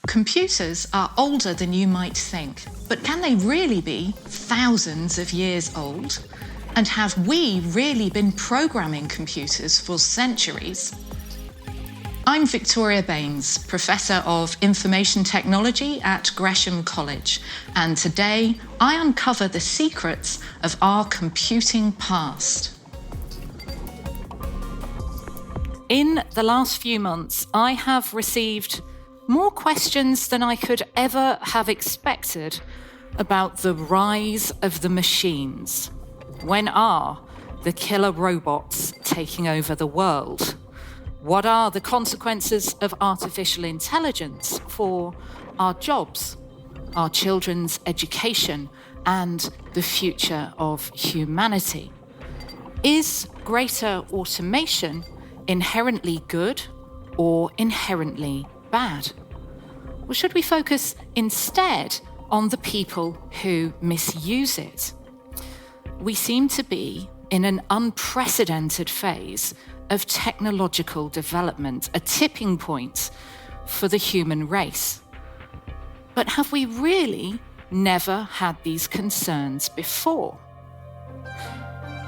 Computers are older than you might think, but can they really be thousands of years old? And have we really been programming computers for centuries? I'm Victoria Baines, Professor of Information Technology at Gresham College, and today I uncover the secrets of our computing past. In the last few months, I have received more questions than I could ever have expected about the rise of the machines. When are the killer robots taking over the world? What are the consequences of artificial intelligence for our jobs, our children's education, and the future of humanity? Is greater automation inherently good or inherently bad? Or should we focus instead on the people who misuse it? We seem to be in an unprecedented phase of technological development, a tipping point for the human race. But have we really never had these concerns before?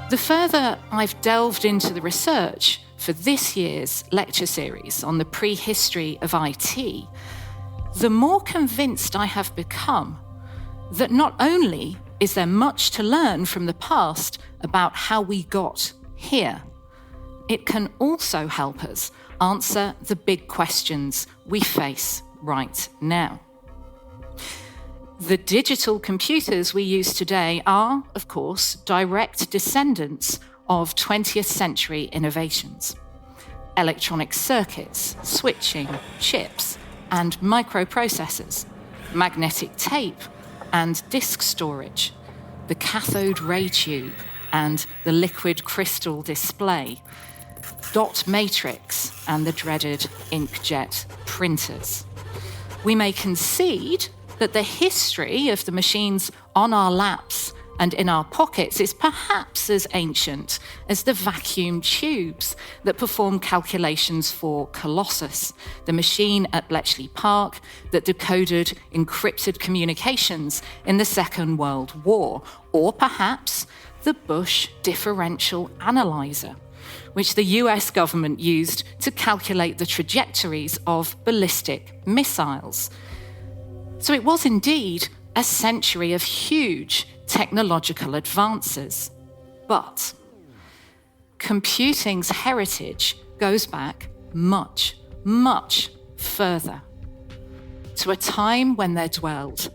The further I've delved into the research for this year's lecture series on the prehistory of IT, the more convinced I have become that not only is there much to learn from the past about how we got here, it can also help us answer the big questions we face right now. The digital computers we use today are, of course, direct descendants of 20th century innovations. Electronic circuits, switching, chips, and microprocessors, magnetic tape and disk storage, the cathode ray tube and the liquid crystal display, dot matrix and the dreaded inkjet printers. We may concede that the history of the machines on our laps and in our pockets is perhaps as ancient as the vacuum tubes that perform calculations for Colossus, the machine at Bletchley Park that decoded encrypted communications in the Second World War, or perhaps the Bush differential analyzer, which the US government used to calculate the trajectories of ballistic missiles. So it was indeed a century of huge technological advances. But computing's heritage goes back much, much further, to a time when there dwelled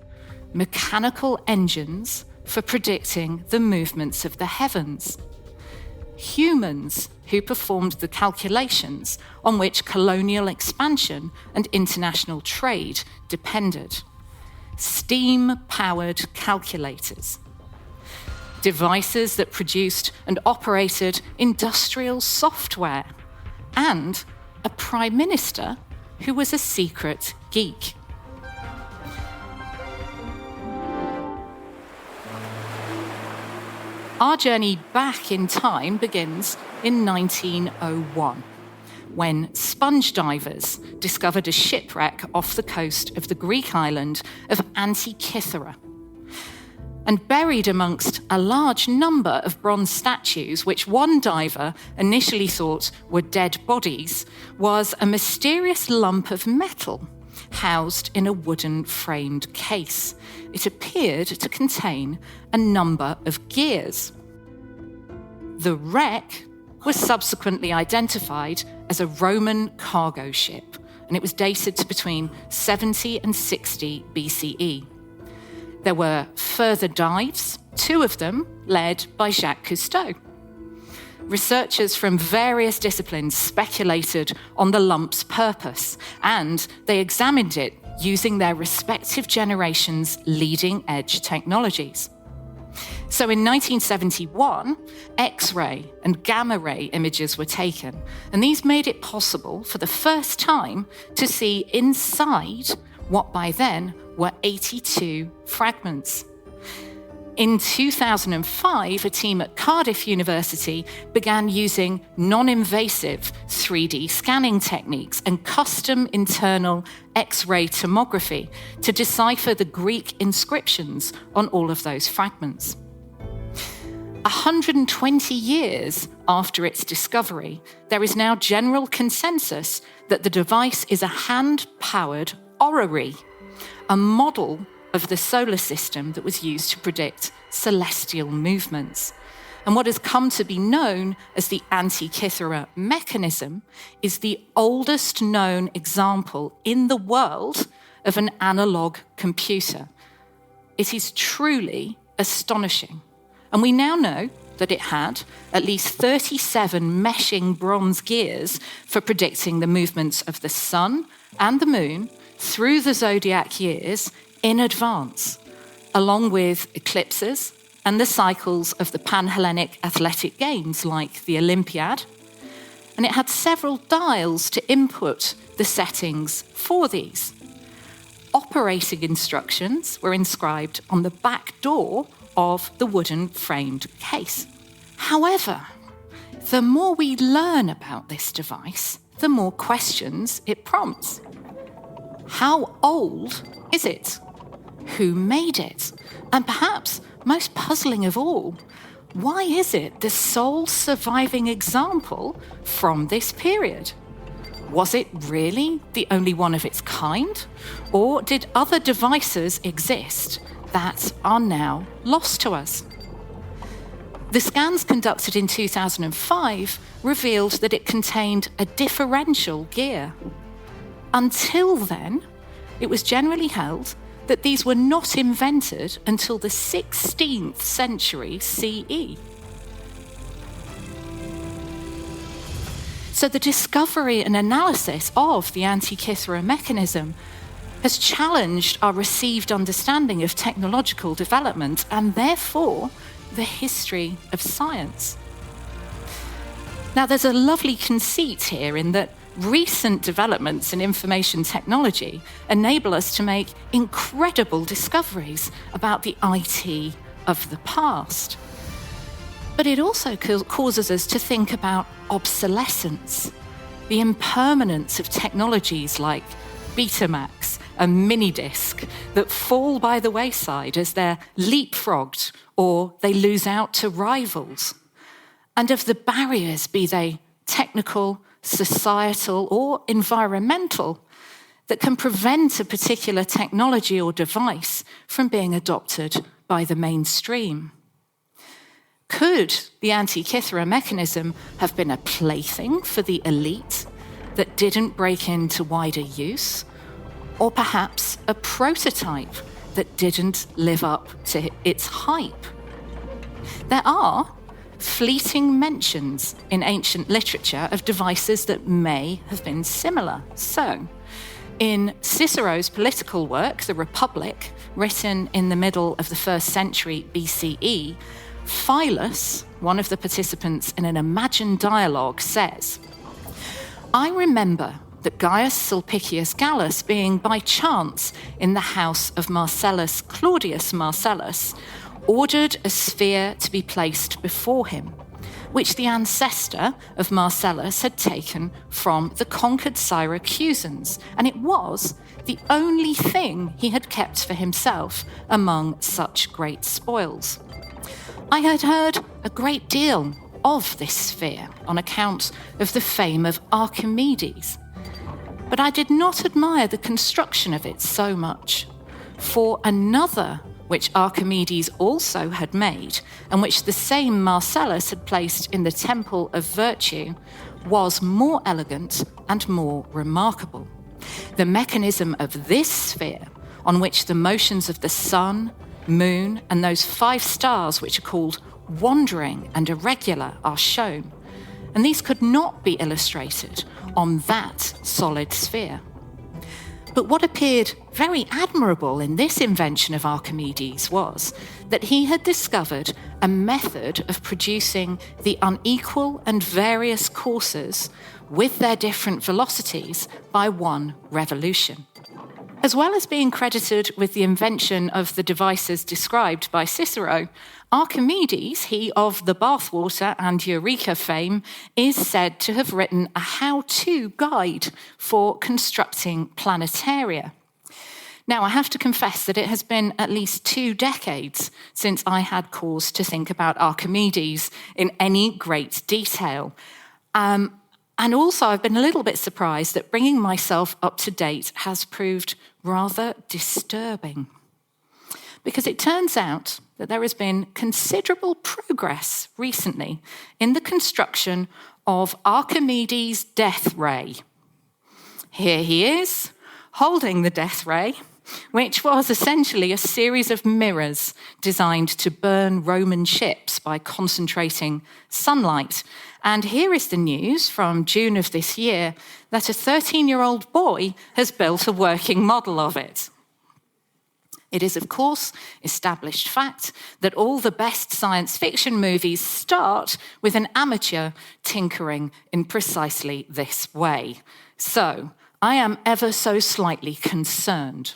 mechanical engines for predicting the movements of the heavens, humans who performed the calculations on which colonial expansion and international trade depended, steam-powered calculators, devices that produced and operated industrial software, and a prime minister who was a secret geek. Our journey back in time begins in 1901, when sponge divers discovered a shipwreck off the coast of the Greek island of Antikythera. And buried amongst a large number of bronze statues, which one diver initially thought were dead bodies, was a mysterious lump of metal housed in a wooden framed case. It appeared to contain a number of gears. The wreck was subsequently identified as a Roman cargo ship, and it was dated to between 70 and 60 BCE. There were further dives, 2 of them led by Jacques Cousteau. Researchers from various disciplines speculated on the lump's purpose, and they examined it using their respective generations' leading-edge technologies. So in 1971, X-ray and gamma-ray images were taken, and these made it possible for the first time to see inside what by then were 82 fragments. In 2005, a team at Cardiff University began using non-invasive 3D scanning techniques and custom internal X-ray tomography to decipher the Greek inscriptions on all of those fragments. 120 years after its discovery, there is now general consensus that the device is a hand-powered orrery, a model of the solar system that was used to predict celestial movements. And what has come to be known as the Antikythera mechanism is the oldest known example in the world of an analog computer. It is truly astonishing. And we now know that it had at least 37 meshing bronze gears for predicting the movements of the sun and the moon through the zodiac years in advance, along with eclipses and the cycles of the Pan-Hellenic athletic games like the Olympiad. And it had several dials to input the settings for these. Operating instructions were inscribed on the back door of the wooden framed case. However, the more we learn about this device, the more questions it prompts. How old is it? Who made it? And perhaps most puzzling of all, why is it the sole surviving example from this period? Was it really the only one of its kind? Or did other devices exist that are now lost to us? The scans conducted in 2005 revealed that it contained a differential gear. Until then, it was generally held that these were not invented until the 16th century CE. So the discovery and analysis of the Antikythera mechanism has challenged our received understanding of technological development and therefore the history of science. Now, there's a lovely conceit here in that recent developments in information technology enable us to make incredible discoveries about the IT of the past. But it also causes us to think about obsolescence, the impermanence of technologies like Betamax and minidisc that fall by the wayside as they're leapfrogged or they lose out to rivals, and of the barriers, be they technical, societal, or environmental, that can prevent a particular technology or device from being adopted by the mainstream. Could the Antikythera mechanism have been a plaything for the elite that didn't break into wider use? Or perhaps a prototype that didn't live up to its hype? There are fleeting mentions in ancient literature of devices that may have been similar. So, in Cicero's political work, The Republic, written in the middle of the 1st century BCE, Philus, one of the participants in an imagined dialogue, says, "I remember that Gaius Sulpicius Gallus, being by chance in the house of Marcellus Claudius Marcellus, ordered a sphere to be placed before him, which the ancestor of Marcellus had taken from the conquered Syracusans, and it was the only thing he had kept for himself among such great spoils. I had heard a great deal of this sphere on account of the fame of Archimedes, but I did not admire the construction of it so much, for another which Archimedes also had made, and which the same Marcellus had placed in the Temple of Virtue, was more elegant and more remarkable. The mechanism of this sphere, on which the motions of the sun, moon, and those 5 stars which are called wandering and irregular are shown, and these could not be illustrated on that solid sphere. But what appeared very admirable in this invention of Archimedes was that he had discovered a method of producing the unequal and various courses with their different velocities by one revolution. As well as being credited with the invention of the devices described by Cicero, Archimedes, he of the bathwater and Eureka fame, is said to have written a how-to guide for constructing planetaria. Now, I have to confess that it has been at least 2 decades since I had cause to think about Archimedes in any great detail. And also, I've been a little bit surprised that bringing myself up to date has proved rather disturbing. Because it turns out that there has been considerable progress recently in the construction of Archimedes' death ray. Here he is, holding the death ray, which was essentially a series of mirrors designed to burn Roman ships by concentrating sunlight. And here is the news from June of this year that a 13-year-old boy has built a working model of it. It is, of course, established fact that all the best science fiction movies start with an amateur tinkering in precisely this way. So, I am ever so slightly concerned.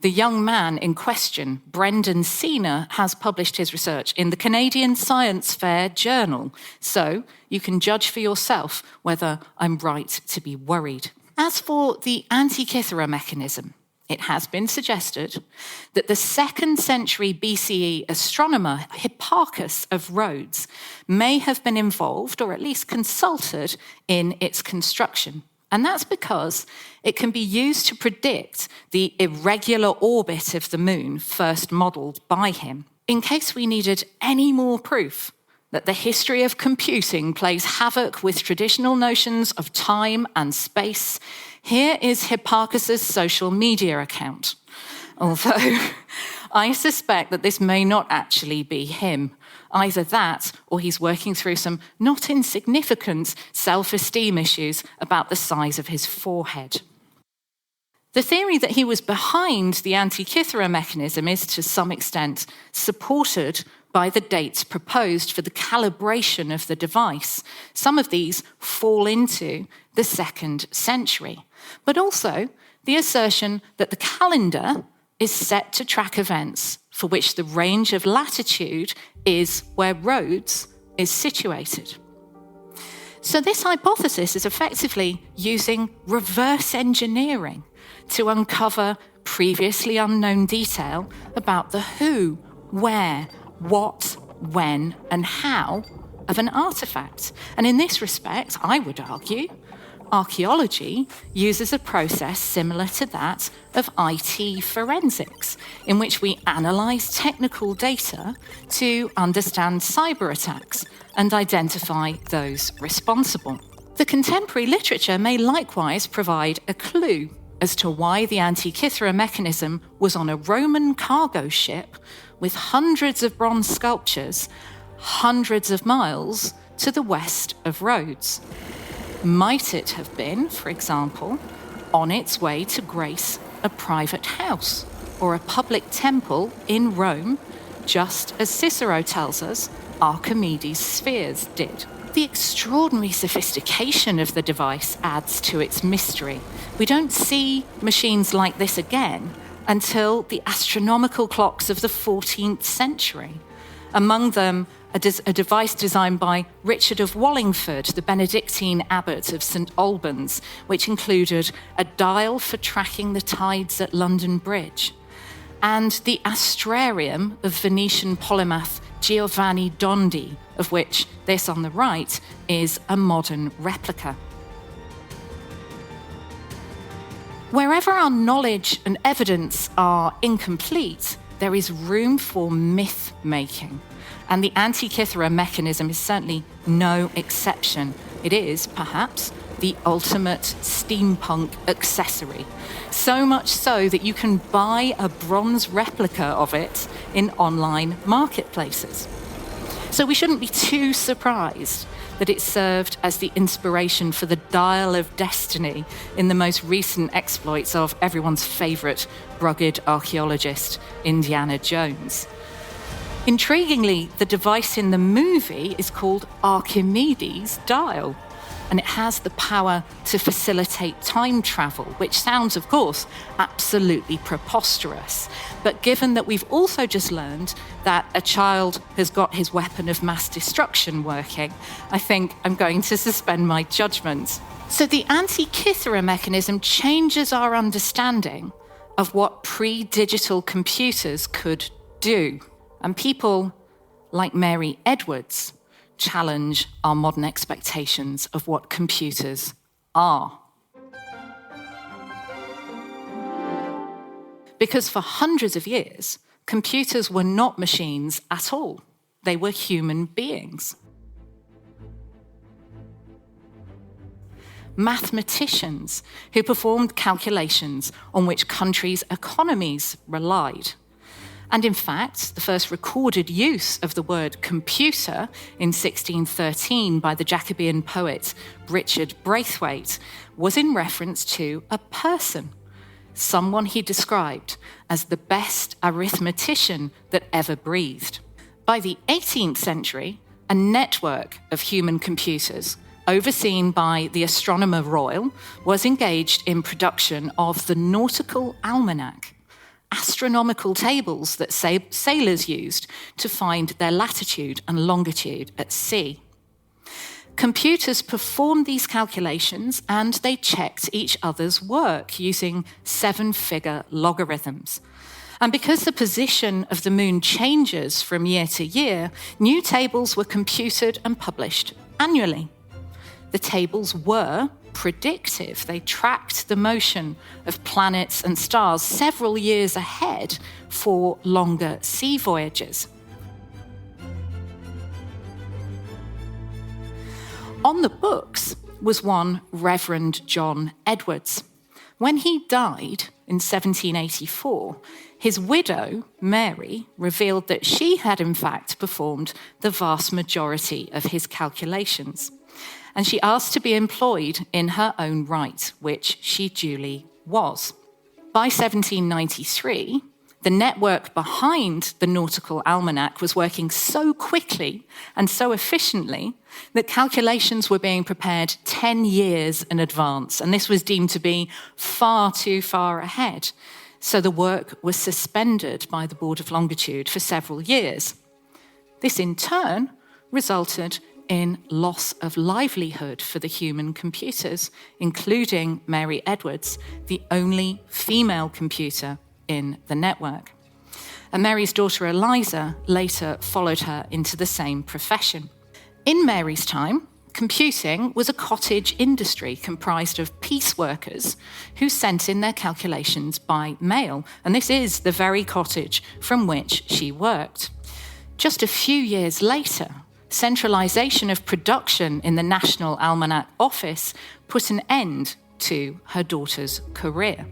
The young man in question, Brendan Sena, has published his research in the Canadian Science Fair Journal, so you can judge for yourself whether I'm right to be worried. As for the Antikythera mechanism, it has been suggested that the 2nd century BCE astronomer Hipparchus of Rhodes may have been involved, or at least consulted, in its construction. And that's because it can be used to predict the irregular orbit of the moon first modelled by him. In case we needed any more proof that the history of computing plays havoc with traditional notions of time and space, here is Hipparchus's social media account. Although I suspect that this may not actually be him. Either that, or he's working through some not insignificant self-esteem issues about the size of his forehead. The theory that he was behind the Antikythera mechanism is to some extent supported by the dates proposed for the calibration of the device. Some of these fall into the 2nd century, but also the assertion that the calendar is set to track events for which the range of latitude is where Rhodes is situated. So this hypothesis is effectively using reverse engineering to uncover previously unknown detail about the who, where, what, when, and how of an artifact. And in this respect, I would argue, archaeology uses a process similar to that of IT forensics, in which we analyse technical data to understand cyber attacks and identify those responsible. The contemporary literature may likewise provide a clue as to why the Antikythera mechanism was on a Roman cargo ship with hundreds of bronze sculptures, hundreds of miles to the west of Rhodes. Might it have been, for example, on its way to grace a private house or a public temple in Rome, just as Cicero tells us Archimedes' spheres did? The extraordinary sophistication of the device adds to its mystery. We don't see machines like this again until the astronomical clocks of the 14th century. Among them, a device designed by Richard of Wallingford, the Benedictine abbot of St Albans, which included a dial for tracking the tides at London Bridge, and the astrarium of Venetian polymath Giovanni Dondi, of which this on the right is a modern replica. Wherever our knowledge and evidence are incomplete, there is room for myth-making. And the Antikythera mechanism is certainly no exception. It is, perhaps, the ultimate steampunk accessory. So much so that you can buy a bronze replica of it in online marketplaces. So we shouldn't be too surprised that it served as the inspiration for the Dial of Destiny in the most recent exploits of everyone's favourite rugged archaeologist, Indiana Jones. Intriguingly, the device in the movie is called Archimedes' dial. and it has the power to facilitate time travel, which sounds, of course, absolutely preposterous. But given that we've also just learned that a child has got his weapon of mass destruction working, I think I'm going to suspend my judgment. So the Antikythera mechanism changes our understanding of what pre-digital computers could do. And people like Mary Edwards challenge our modern expectations of what computers are. Because for hundreds of years, computers were not machines at all. They were human beings. Mathematicians who performed calculations on which countries' economies relied. And in fact, the first recorded use of the word computer in 1613 by the Jacobean poet Richard Braithwaite was in reference to a person, someone he described as the best arithmetician that ever breathed. By the 18th century, a network of human computers, overseen by the Astronomer Royal, was engaged in production of the Nautical Almanac, astronomical tables that sailors used to find their latitude and longitude at sea. Computers performed these calculations and they checked each other's work using 7-figure logarithms. And because the position of the moon changes from year to year, new tables were computed and published annually. The tables were predictive. They tracked the motion of planets and stars several years ahead for longer sea voyages. On the books was one Reverend John Edwards. When he died in 1784, his widow, Mary, revealed that she had in fact performed the vast majority of his calculations. And she asked to be employed in her own right, which she duly was. By 1793, the network behind the Nautical Almanac was working so quickly and so efficiently that calculations were being prepared 10 years in advance, and this was deemed to be far too far ahead. So the work was suspended by the Board of Longitude for several years. This in turn resulted in loss of livelihood for the human computers, including Mary Edwards, the only female computer in the network. And Mary's daughter Eliza later followed her into the same profession. In Mary's time, computing was a cottage industry comprised of piece workers who sent in their calculations by mail, and this is the very cottage from which she worked. Just a few years later, centralisation of production in the National Almanac Office put an end to her daughter's career.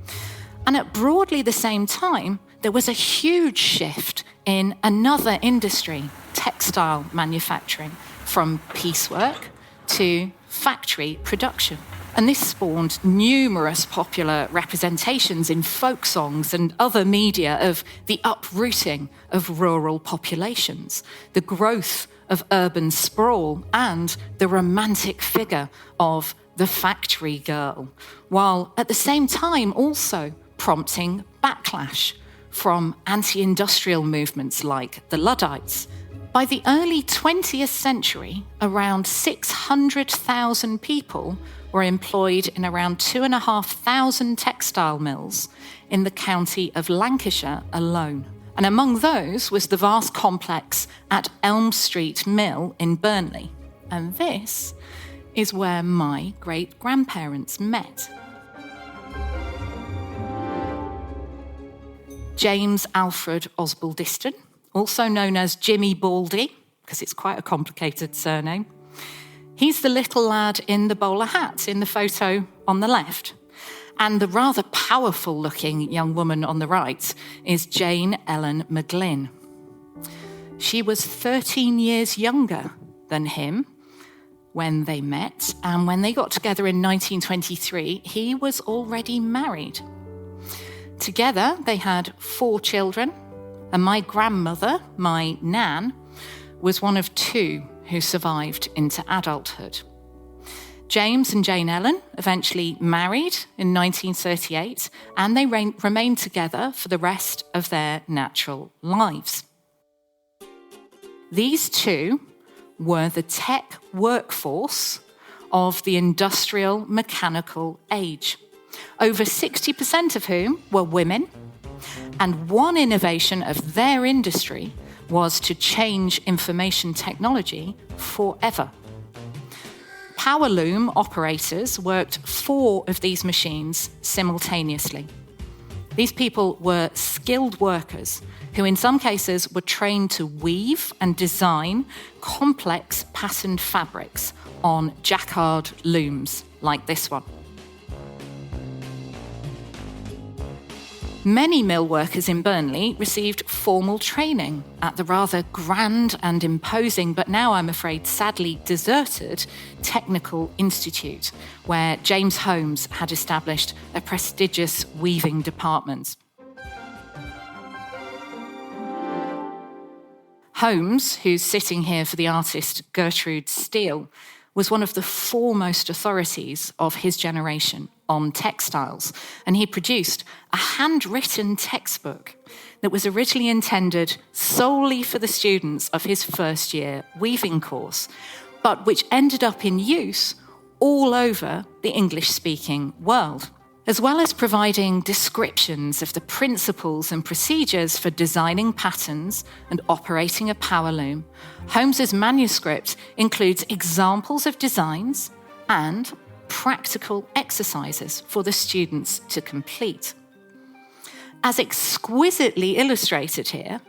And at broadly the same time, there was a huge shift in another industry, textile manufacturing, from piecework to factory production. And this spawned numerous popular representations in folk songs and other media of the uprooting of rural populations, the growth of urban sprawl, and the romantic figure of the factory girl, while at the same time also prompting backlash from anti-industrial movements like the Luddites. By the early 20th century, around 600,000 people were employed in around 2,500 textile mills in the county of Lancashire alone. And among those was the vast complex at Elm Street Mill in Burnley. And this is where my great-grandparents met. James Alfred Osbaldiston, also known as Jimmy Baldy, because it's quite a complicated surname. He's the little lad in the bowler hat in the photo on the left. And the rather powerful-looking young woman on the right is Jane Ellen McGlynn. She was 13 years younger than him when they met, and when they got together in 1923, he was already married. Together, they had 4 children, and my grandmother, my Nan, was one of 2 who survived into adulthood. James and Jane Ellen eventually married in 1938, and they remained together for the rest of their natural lives. These two were the tech workforce of the industrial mechanical age, over 60% of whom were women, and one innovation of their industry was to change information technology forever. Power loom operators worked 4 of these machines simultaneously. These people were skilled workers who in some cases were trained to weave and design complex patterned fabrics on jacquard looms like this one. Many mill workers in Burnley received formal training at the rather grand and imposing, but now I'm afraid sadly deserted, Technical Institute, where James Holmes had established a prestigious weaving department. Holmes, who's sitting here for the artist Gertrude Steele, was one of the foremost authorities of his generation on textiles, and he produced a handwritten textbook that was originally intended solely for the students of his first year weaving course, but which ended up in use all over the English-speaking world. As well as providing descriptions of the principles and procedures for designing patterns and operating a power loom, Holmes's manuscript includes examples of designs and practical exercises for the students to complete. As exquisitely illustrated here,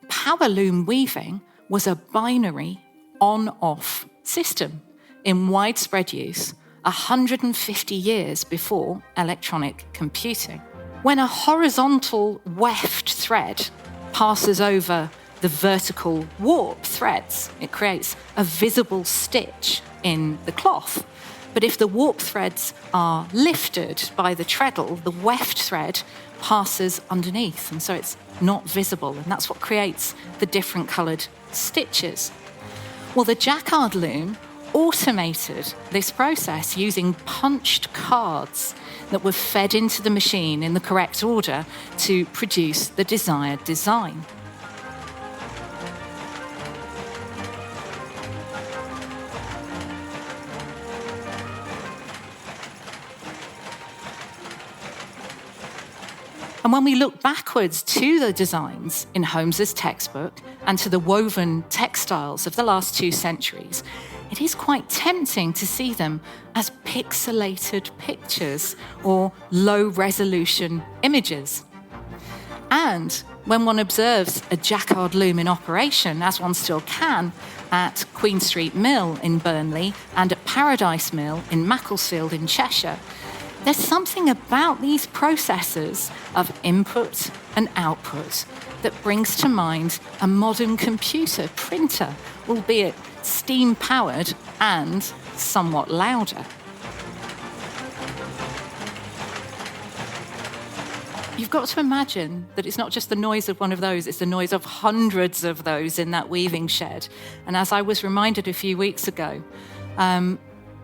power loom weaving was a binary on-off system in widespread use 150 years before electronic computing. When a horizontal weft thread passes over the vertical warp threads, it creates a visible stitch in the cloth. But if the warp threads are lifted by the treadle, the weft thread passes underneath, and so it's not visible, and that's what creates the different coloured stitches. Well, the jacquard loom automated this process using punched cards that were fed into the machine in the correct order to produce the desired design. And when we look backwards to the designs in Holmes's textbook and to the woven textiles of the last 2 centuries, it is quite tempting to see them as pixelated pictures or low-resolution images. And when one observes a jacquard loom in operation, as one still can, at Queen Street Mill in Burnley and at Paradise Mill in Macclesfield in Cheshire, there's something about these processes of input and output that brings to mind a modern computer printer, albeit steam-powered and somewhat louder. You've got to imagine that it's not just the noise of one of those, it's the noise of hundreds of those in that weaving shed. And as I was reminded a few weeks ago,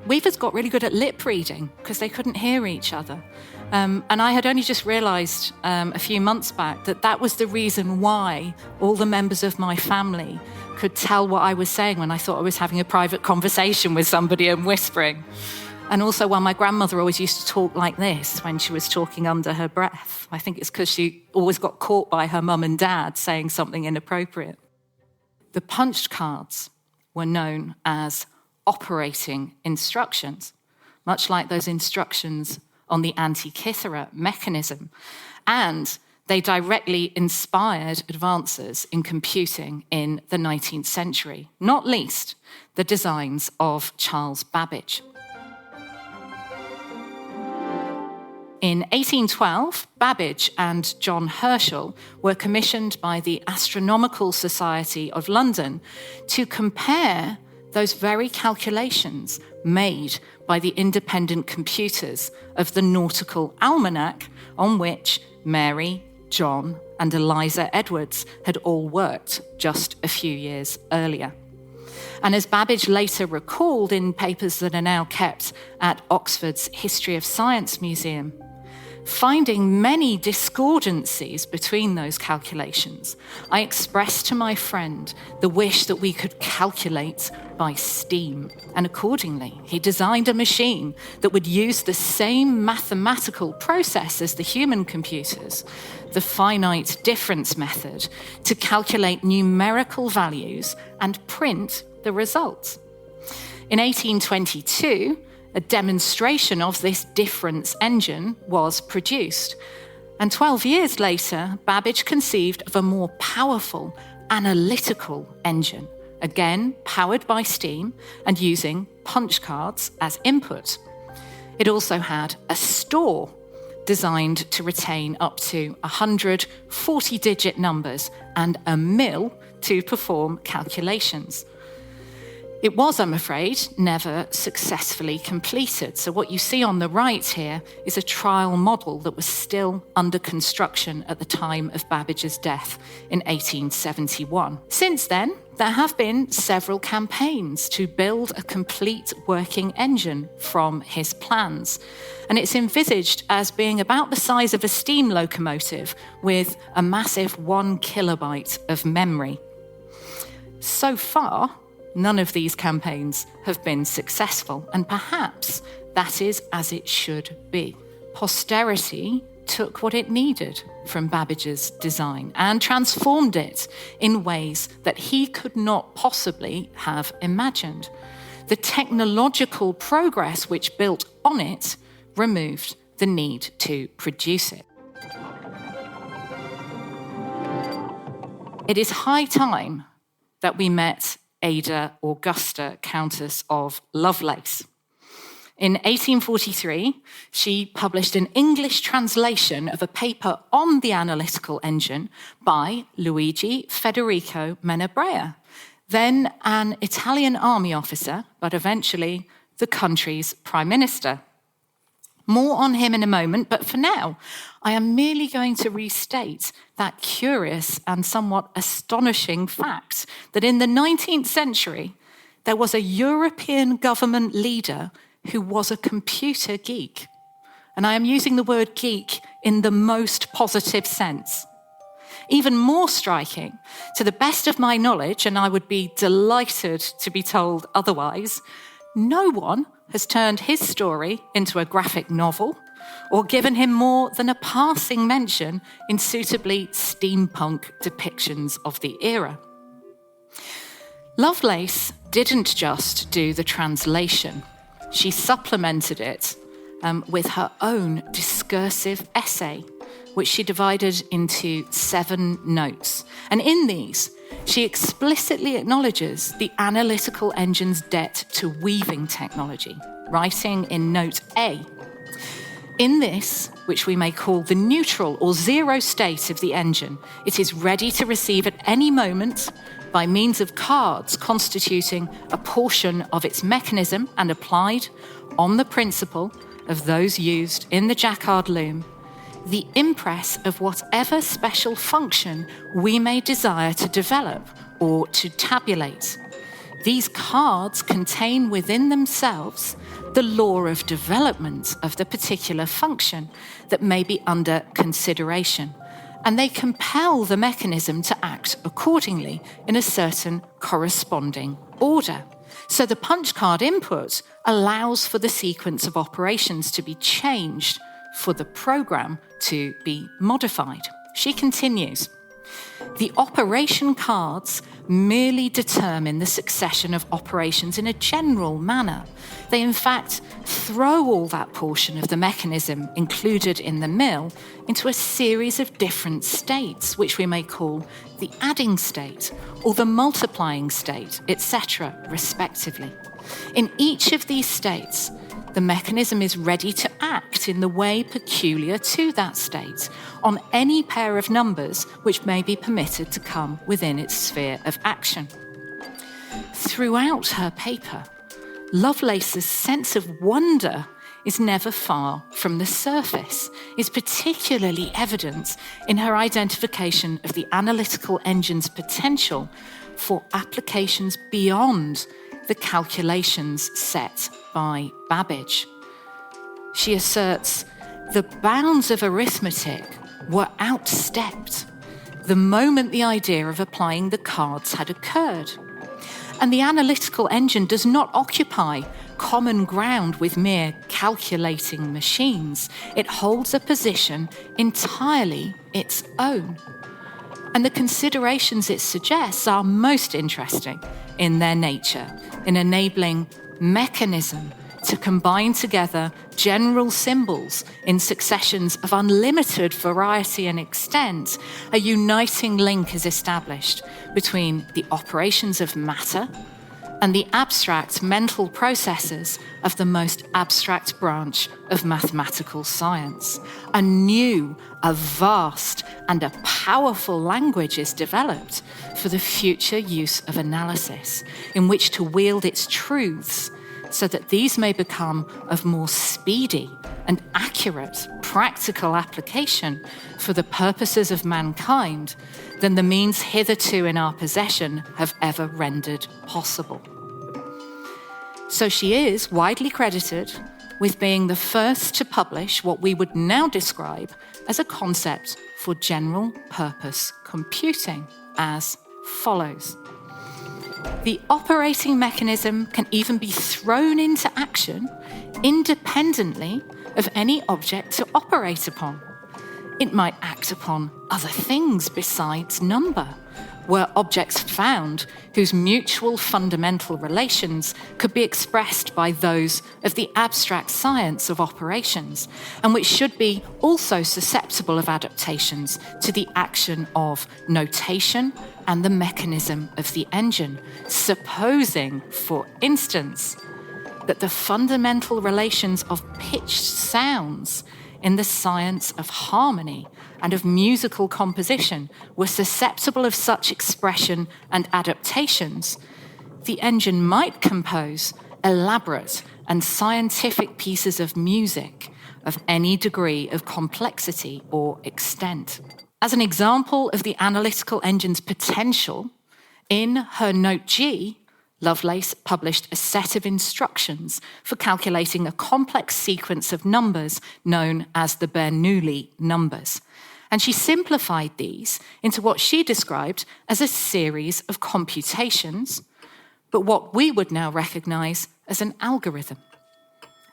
weavers got really good at lip reading because they couldn't hear each other. And I had only just realised a few months back that that was the reason why all the members of my family could tell what I was saying when I thought I was having a private conversation with somebody and whispering. And also why my grandmother always used to talk like this when she was talking under her breath. I think it's because she always got caught by her mum and dad saying something inappropriate. The punched cards were known as operating instructions, much like those instructions on the Antikythera mechanism. And they directly inspired advances in computing in the 19th century, not least the designs of Charles Babbage. In 1812, Babbage and John Herschel were commissioned by the Astronomical Society of London to compare those very calculations made by the independent computers of the Nautical Almanac on which Mary, John, and Eliza Edwards had all worked just a few years earlier. And as Babbage later recalled in papers that are now kept at Oxford's History of Science Museum, finding many discordancies between those calculations, I expressed to my friend the wish that we could calculate by steam. And accordingly, he designed a machine that would use the same mathematical process as the human computers, the finite difference method, to calculate numerical values and print the results. In 1822, a demonstration of this difference engine was produced. And 12 years later, Babbage conceived of a more powerful analytical engine, again powered by steam and using punch cards as input. It also had a store designed to retain up to 100 40-digit numbers and a mill to perform calculations. It was, I'm afraid, never successfully completed. So what you see on the right here is a trial model that was still under construction at the time of Babbage's death in 1871. Since then, there have been several campaigns to build a complete working engine from his plans. And it's envisaged as being about the size of a steam locomotive with a massive 1 kilobyte of memory. So far, none of these campaigns have been successful, and perhaps that is as it should be. Posterity took what it needed from Babbage's design and transformed it in ways that he could not possibly have imagined. The technological progress which built on it removed the need to produce it. It is high time that we met Ada Augusta, Countess of Lovelace. In 1843, she published an English translation of a paper on the analytical engine by Luigi Federico Menabrea, then an Italian army officer, but eventually the country's prime minister. More on him in a moment, but for now, I am merely going to restate that curious and somewhat astonishing fact that in the 19th century, there was a European government leader who was a computer geek. And I am using the word geek in the most positive sense. Even more striking, to the best of my knowledge, and I would be delighted to be told otherwise, no one has turned his story into a graphic novel or given him more than a passing mention in suitably steampunk depictions of the era. Lovelace didn't just do the translation. She supplemented it with her own discursive essay, which she divided into 7 notes. And in these, she explicitly acknowledges the analytical engine's debt to weaving technology, writing in note A, "In this, which we may call the neutral or zero state of the engine, it is ready to receive at any moment, by means of cards constituting a portion of its mechanism and applied on the principle of those used in the jacquard loom, the impress of whatever special function we may desire to develop or to tabulate. These cards contain within themselves the law of development of the particular function that may be under consideration, and they compel the mechanism to act accordingly in a certain corresponding order. So the punch card input allows for the sequence of operations to be changed, for the program to be modified." She continues, "The operation cards merely determine the succession of operations in a general manner. They, in fact, throw all that portion of the mechanism included in the mill into a series of different states, which we may call the adding state or the multiplying state, etc., respectively. In each of these states, the mechanism is ready to act in the way peculiar to that state on any pair of numbers which may be permitted to come within its sphere of action." Throughout her paper, Lovelace's sense of wonder is never far from the surface, is particularly evident in her identification of the analytical engine's potential for applications beyond the calculations set by Babbage. She asserts the bounds of arithmetic were outstepped the moment the idea of applying the cards had occurred. And the analytical engine does not occupy common ground with mere calculating machines. It holds a position entirely its own. And the considerations it suggests are most interesting in their nature, in enabling mechanism to combine together general symbols in successions of unlimited variety and extent. A uniting link is established between the operations of matter and the abstract mental processes of the most abstract branch of mathematical science. A new, a vast, and a powerful language is developed for the future use of analysis, in which to wield its truths so that these may become of more speedy and accurate practical application for the purposes of mankind than the means hitherto in our possession have ever rendered possible. So she is widely credited with being the first to publish what we would now describe as a concept for general purpose computing, as follows. The operating mechanism can even be thrown into action independently of any object to operate upon. It might act upon other things besides number, were objects found whose mutual fundamental relations could be expressed by those of the abstract science of operations, and which should be also susceptible of adaptations to the action of notation and the mechanism of the engine, supposing, for instance, that the fundamental relations of pitched sounds in the science of harmony and of musical composition were susceptible of such expression and adaptations, the engine might compose elaborate and scientific pieces of music of any degree of complexity or extent. As an example of the analytical engine's potential, in her Note G, Lovelace published a set of instructions for calculating a complex sequence of numbers known as the Bernoulli numbers. And she simplified these into what she described as a series of computations, but what we would now recognize as an algorithm.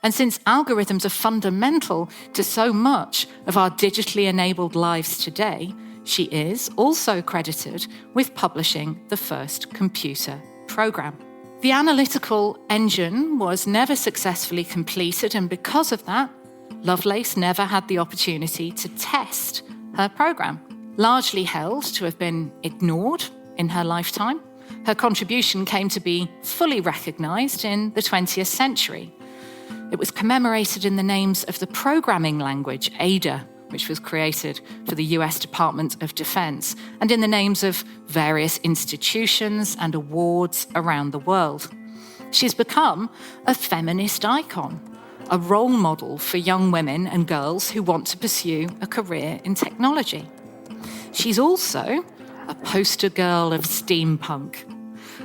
And since algorithms are fundamental to so much of our digitally enabled lives today, she is also credited with publishing the first computer program. The analytical engine was never successfully completed, and because of that, Lovelace never had the opportunity to test her program. Largely held to have been ignored in her lifetime, her contribution came to be fully recognised in the 20th century. It was commemorated in the names of the programming language, Ada, which was created for the US Department of Defense, and in the names of various institutions and awards around the world. She's become a feminist icon, a role model for young women and girls who want to pursue a career in technology. She's also a poster girl of steampunk.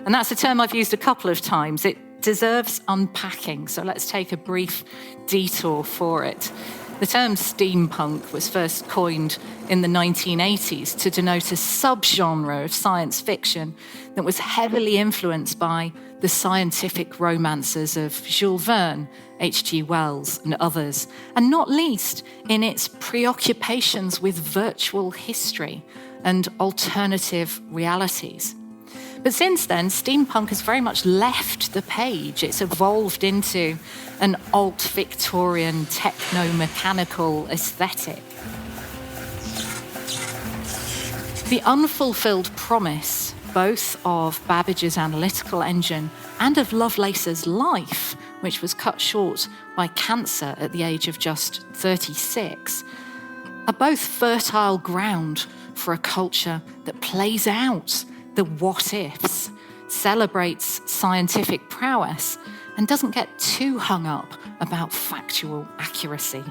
And that's a term I've used a couple of times. It deserves unpacking, so let's take a brief detour for it. The term steampunk was first coined in the 1980s to denote a subgenre of science fiction that was heavily influenced by the scientific romances of Jules Verne, H.G. Wells, and others, and not least in its preoccupations with virtual history and alternative realities. But since then, steampunk has very much left the page. It's evolved into an alt-Victorian techno-mechanical aesthetic. The unfulfilled promise, both of Babbage's analytical engine and of Lovelace's life, which was cut short by cancer at the age of just 36, are both fertile ground for a culture that plays out the what-ifs, celebrates scientific prowess, and doesn't get too hung up about factual accuracy.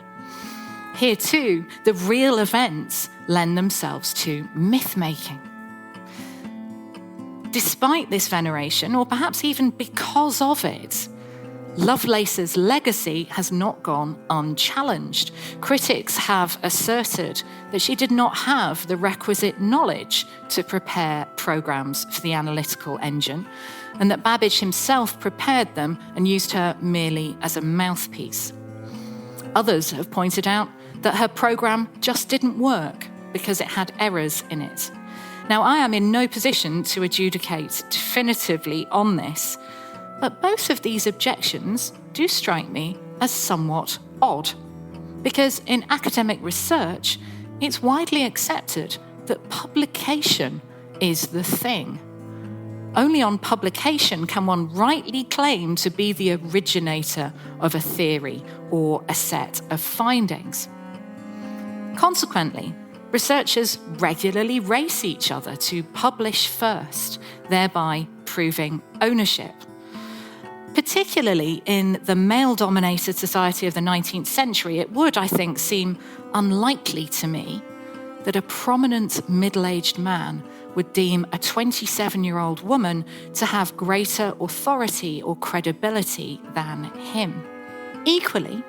Here too, the real events lend themselves to myth-making. despite this veneration, or perhaps even because of it, Lovelace's legacy has not gone unchallenged. Critics have asserted that she did not have the requisite knowledge to prepare programmes for the analytical engine, and that Babbage himself prepared them and used her merely as a mouthpiece. Others have pointed out that her programme just didn't work because it had errors in it. Now, I am in no position to adjudicate definitively on this, but both of these objections do strike me as somewhat odd, because in academic research, it's widely accepted that publication is the thing. Only on publication can one rightly claim to be the originator of a theory or a set of findings. Consequently, researchers regularly race each other to publish first, thereby proving ownership. Particularly in the male-dominated society of the 19th century, it would, I think, seem unlikely to me that a prominent middle-aged man would deem a 27-year-old woman to have greater authority or credibility than him. Equally,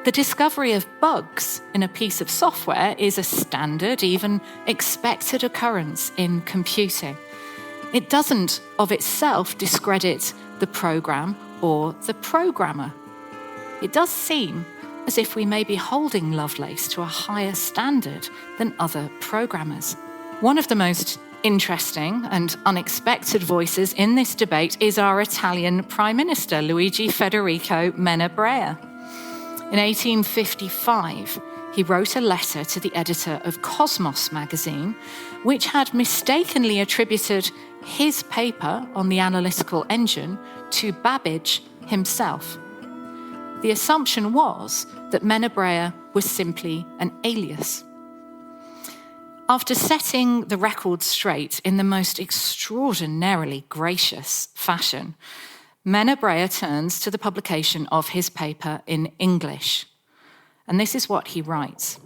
the discovery of bugs in a piece of software is a standard, even expected occurrence in computing. It doesn't, of itself, discredit the programme or the programmer. It does seem as if we may be holding Lovelace to a higher standard than other programmers. One of the most interesting and unexpected voices in this debate is our Italian Prime Minister, Luigi Federico Menabrea. In 1855, he wrote a letter to the editor of Cosmos magazine, which had mistakenly attributed his paper on the analytical engine to Babbage himself. The assumption was that Menabrea was simply an alias. After setting the record straight in the most extraordinarily gracious fashion, Menabrea turns to the publication of his paper in English. And this is what he writes.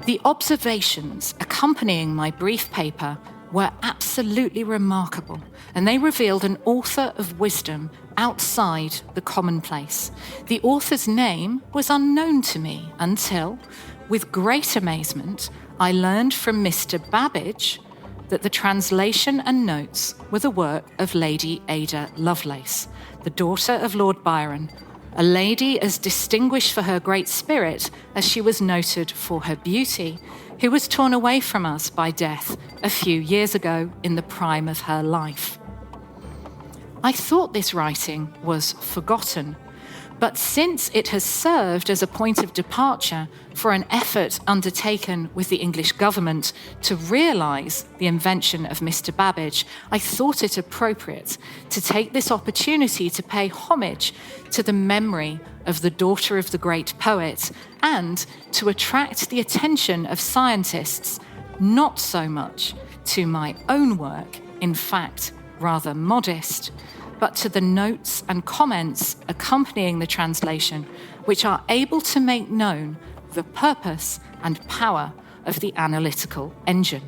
The observations accompanying my brief paper were absolutely remarkable, and they revealed an author of wisdom outside the commonplace. The author's name was unknown to me until, with great amazement, I learned from Mr. Babbage that the translation and notes were the work of Lady Ada Lovelace, the daughter of Lord Byron, a lady as distinguished for her great spirit as she was noted for her beauty, who was torn away from us by death a few years ago in the prime of her life. I thought this writing was forgotten, but since it has served as a point of departure for an effort undertaken with the English government to realise the invention of Mr. Babbage, I thought it appropriate to take this opportunity to pay homage to the memory of the daughter of the great poet and to attract the attention of scientists not so much to my own work, in fact, rather modest, but to the notes and comments accompanying the translation, which are able to make known the purpose and power of the analytical engine.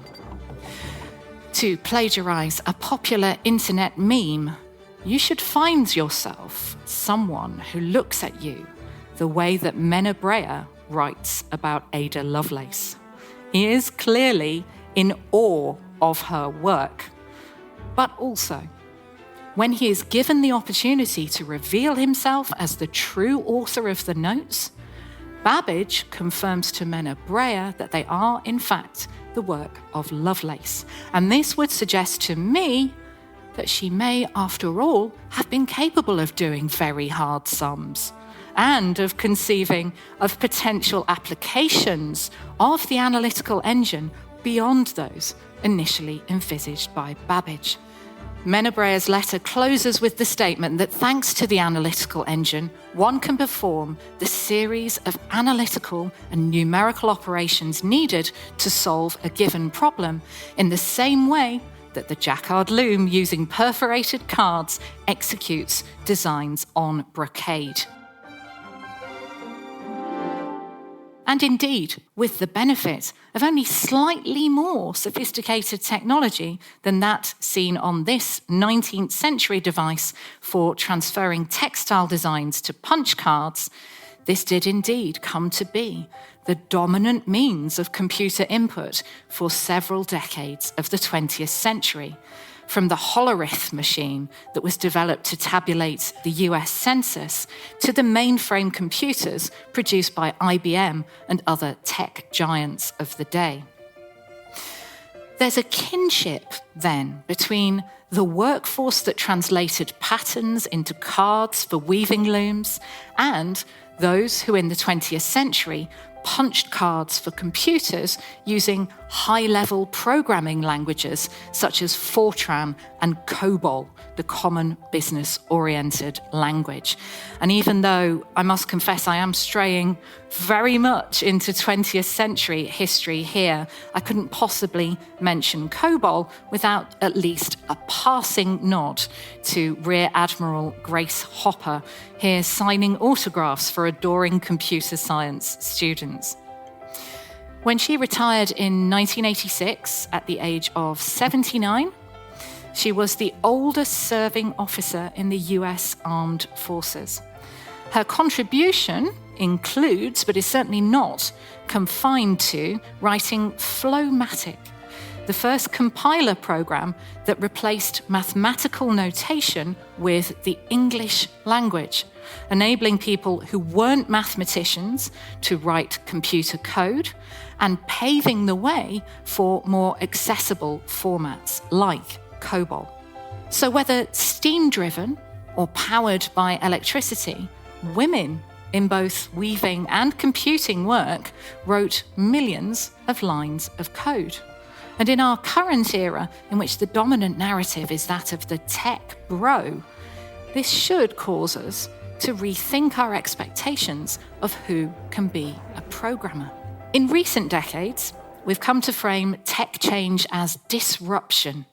To plagiarize a popular internet meme, you should find yourself someone who looks at you the way that Menabrea writes about Ada Lovelace. He is clearly in awe of her work, but also, when he is given the opportunity to reveal himself as the true author of the notes, Babbage confirms to Menabrea that they are, in fact, the work of Lovelace. And this would suggest to me that she may, after all, have been capable of doing very hard sums and of conceiving of potential applications of the analytical engine beyond those initially envisaged by Babbage. Menabrea's letter closes with the statement that thanks to the analytical engine, one can perform the series of analytical and numerical operations needed to solve a given problem in the same way that the Jacquard loom using perforated cards executes designs on brocade. And indeed, with the benefit of only slightly more sophisticated technology than that seen on this 19th century device for transferring textile designs to punch cards, this did indeed come to be the dominant means of computer input for several decades of the 20th century, from the Hollerith machine that was developed to tabulate the US Census to the mainframe computers produced by IBM and other tech giants of the day. There's a kinship, then, between the workforce that translated patterns into cards for weaving looms and those who in the 20th century punched cards for computers using high-level programming languages such as Fortran and COBOL, the common business-oriented language. And even though I must confess I am straying very much into 20th century history here, I couldn't possibly mention COBOL without at least a passing nod to Rear Admiral Grace Hopper, here signing autographs for adoring computer science students. When she retired in 1986 at the age of 79, she was the oldest serving officer in the US Armed Forces. Her contribution includes, but is certainly not confined to, writing Flowmatic, the first compiler program that replaced mathematical notation with the English language, enabling people who weren't mathematicians to write computer code and paving the way for more accessible formats like COBOL. So whether steam-driven or powered by electricity, women in both weaving and computing work wrote millions of lines of code. And in our current era, in which the dominant narrative is that of the tech bro, this should cause us to rethink our expectations of who can be a programmer. In recent decades, we've come to frame tech change as disruption.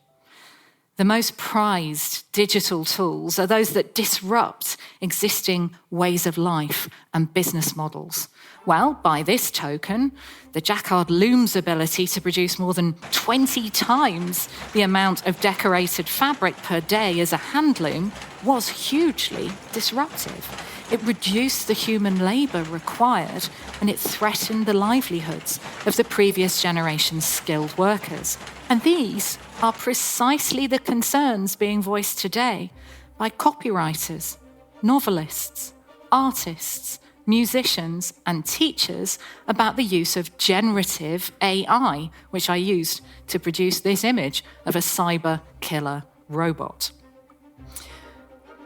The most prized digital tools are those that disrupt existing ways of life and business models. Well, by this token, the Jacquard loom's ability to produce more than 20 times the amount of decorated fabric per day as a hand loom was hugely disruptive. It reduced the human labour required, and it threatened the livelihoods of the previous generation's skilled workers. And these are precisely the concerns being voiced today by copywriters, novelists, artists, musicians, and teachers about the use of generative AI, which I used to produce this image of a cyber killer robot.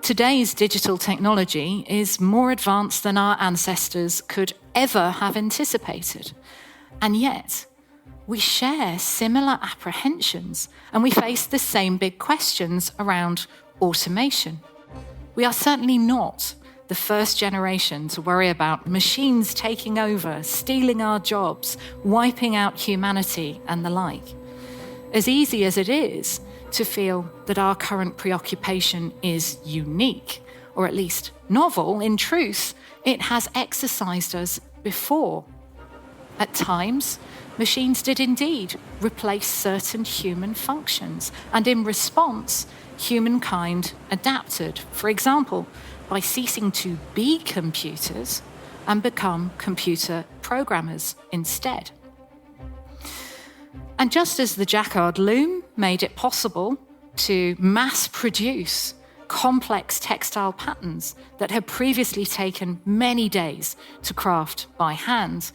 Today's digital technology is more advanced than our ancestors could ever have anticipated. And yet, we share similar apprehensions and we face the same big questions around automation. We are certainly not the first generation to worry about machines taking over, stealing our jobs, wiping out humanity, and the like. As easy as it is to feel that our current preoccupation is unique, or at least novel, in truth, it has exercised us before. At times, machines did indeed replace certain human functions, and in response, humankind adapted, for example, by ceasing to be computers and become computer programmers instead. And just as the Jacquard loom made it possible to mass produce complex textile patterns that had previously taken many days to craft by hand,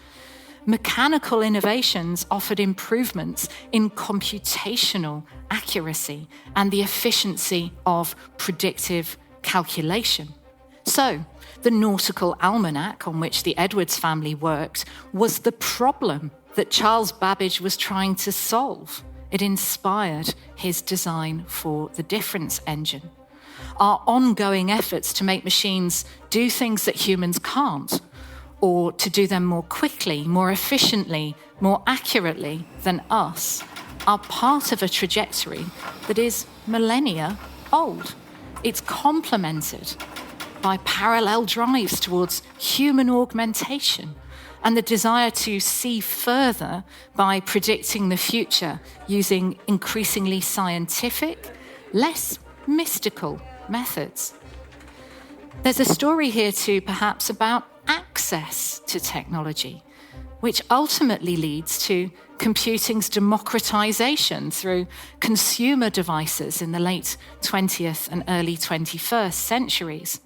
mechanical innovations offered improvements in computational accuracy and the efficiency of predictive calculation. So, the nautical almanac on which the Edwards family worked was the problem that Charles Babbage was trying to solve. It inspired his design for the difference engine. Our ongoing efforts to make machines do things that humans can't, or to do them more quickly, more efficiently, more accurately than us, are part of a trajectory that is millennia old. It's complemented by parallel drives towards human augmentation and the desire to see further by predicting the future using increasingly scientific, less mystical methods. There's a story here too, perhaps, about access to technology, which ultimately leads to computing's democratization through consumer devices in the late 20th and early 21st centuries.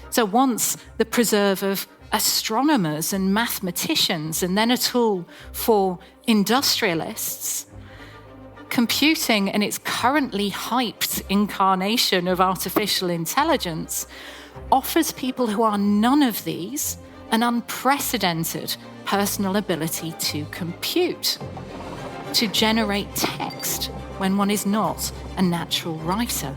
So once the preserve of astronomers and mathematicians, and then a tool for industrialists, computing in its currently hyped incarnation of artificial intelligence offers people who are none of these an unprecedented personal ability to compute, to generate text when one is not a natural writer,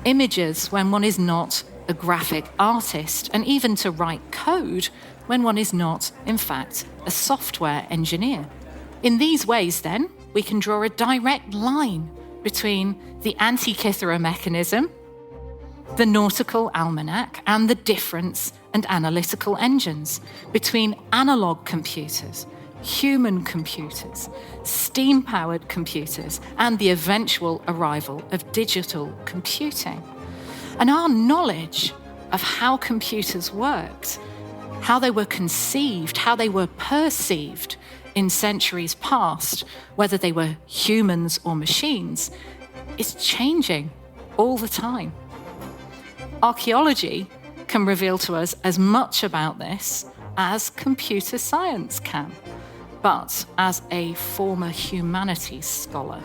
images when one is not a graphic artist, and even to write code when one is not, in fact, a software engineer. In these ways, then, we can draw a direct line between the Antikythera mechanism, the nautical almanac, and the difference and analytical engines, between analog computers, human computers, steam-powered computers, and the eventual arrival of digital computing. And our knowledge of how computers worked, how they were conceived, how they were perceived in centuries past, whether they were humans or machines, is changing all the time. Archaeology can reveal to us as much about this as computer science can. But as a former humanities scholar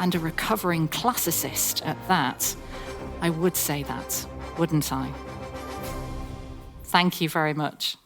and a recovering classicist at that, I would say that, wouldn't I? Thank you very much.